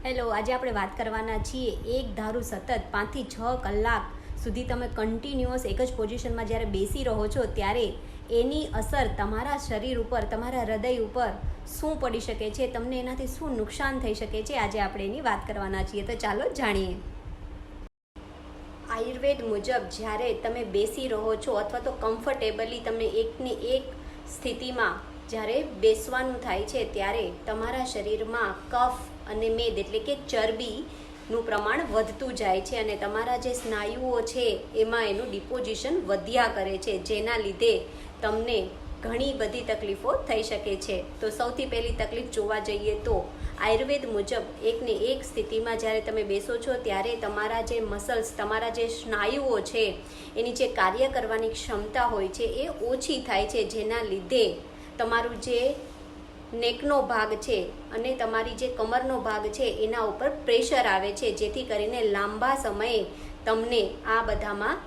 Hello, આજે આપણે વાત કરવાના છીએ એક ધારું સતત 5 થી 6 કલાક સુધી તમે કન્ટિન્યુઅસ એક જ પોઝિશનમાં જ્યારે બેસી રહો છો ત્યારે એની અસર તમારા શરીર ઉપર, તમારા હૃદય ઉપર શું પડી શકે છે, તમને એનાથી શું નુકસાન થઈ શકે છે, આજે આપણે એની વાત કરવાના છીએ. તો ચાલો જાણીએ. આયુર્વેદ મુજબ જ્યારે તમે બેસી રહો છો અથવા તો કમ્ફર્ટેબલી તમને એકની એક સ્થિતિમાં જ્યારે બેસવાનું થાય છે ત્યારે તમારા શરીરમાં કફ અને મેદ એટલે કે ચરબીનું પ્રમાણ વધતું જાય છે અને તમારા જે સ્નાયુઓ છે એમાં એનું ડિપોઝિશન વધ્યા કરે છે, જેના લીધે તમને ઘણી બધી તકલીફો થઈ શકે છે. તો સૌથી પહેલી તકલીફ જોવા જઈએ તો આયુર્વેદ મુજબ એકને એક સ્થિતિમાં જ્યારે તમે બેસો છો ત્યારે તમારા જે મસલ્સ, તમારા જે સ્નાયુઓ છે એની જે કાર્ય કરવાની ક્ષમતા હોય છે એ ઓછી થાય છે, જેના લીધે તમારું જે નેકનો ભાગ છે અને તમારી જે કમરનો ભાગ છે એના ઉપર પ્રેશર આવે છે, જેથી કરીને લાંબા સમયે તમને આ બધામાં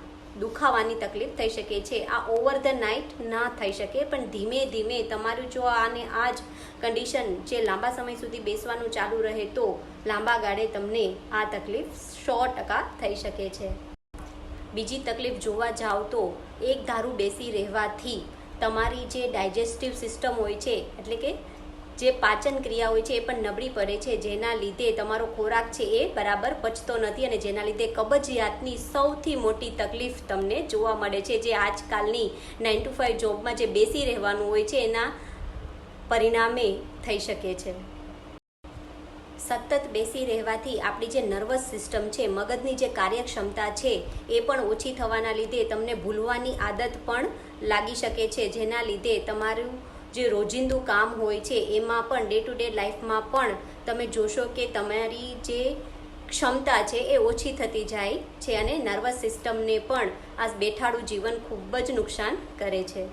દુખાવાની તકલીફ થઈ શકે છે. આ ઓવર ધ નાઇટ ના થઈ શકે, પણ ધીમે ધીમે તમારું જો આને આ જ કન્ડિશન જે લાંબા સમય સુધી બેસવાનું ચાલુ રહે તો લાંબા ગાળે તમને આ તકલીફ 100% થઈ શકે છે. બીજી તકલીફ જોવા જાઓ તો એક ધારું બેસી રહેવાથી તમારી જે ડાયજેસ્ટિવ સિસ્ટમ હોય છે એટલે કે જે પાચન ક્રિયા હોય છે એ પણ નબળી પડે છે, જેના લીધે તમારો ખોરાક છે એ બરાબર પચતો નથી અને જેના લીધે કબજિયાતની સૌથી મોટી તકલીફ તમને જોવા મળે છે, જે આજકાલની 9 to 5 જોબમાં જે બેસી રહેવાનું હોય છે એના પરિણામે થઈ શકે છે. સતત બેસી રહેવાથી આપણી જે નર્વસ સિસ્ટમ છે, મગજની જે કાર્યક્ષમતા છે એ પણ ઓછી થવાના લીધે તમને ભૂલવાની આદત પણ લાગી શકે છે, જેના લીધે તમારું જે રોજિંદુ કામ હોય છે એમાં પણ ડે ટુ ડે લાઈફમાં પણ તમે જોશો કે તમારી જે ક્ષમતા છે એ ઓછી થતી જાય છે અને નર્વસ સિસ્ટમને પણ આ બેઠાડું જીવન ખૂબ જ નુકસાન કરે છે.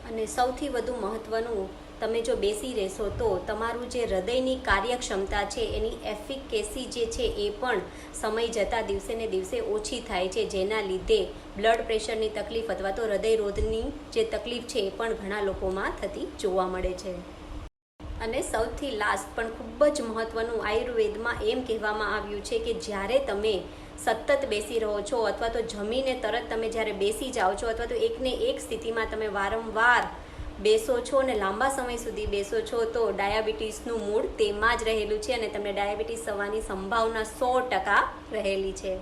અને સૌથી વધુ મહત્ત્વનું, તમે જો બેસી રહેશો તો તમારું જે હૃદયની કાર્યક્ષમતા છે એની એફિકેસી જે છે એ પણ સમય જતાં દિવસે ને દિવસે ઓછી થાય છે, જેના લીધે બ્લડ પ્રેશરની તકલીફ અથવા તો હૃદયરોગની જે તકલીફ છે એ પણ ઘણા લોકોમાં થતી જોવા મળે છે. અને સૌથી લાસ્ટ પણ ખૂબ જ મહત્ત્વનું, આયુર્વેદમાં એમ કહેવામાં આવ્યું છે કે જ્યારે તમે સતત બેસી રહો છો અથવા તો જમીને તરત તમે જ્યારે બેસી જાઓ છો અથવા તો એકને એક સ્થિતિમાં તમે વારંવાર બેસો છો અને લાંબા સમય સુધી બેસો છો તો ડાયાબિટીસનું મૂળ તેમાં જ રહેલું છે અને તમને ડાયાબિટીસ થવાની સંભાવના 100% રહેલી છે.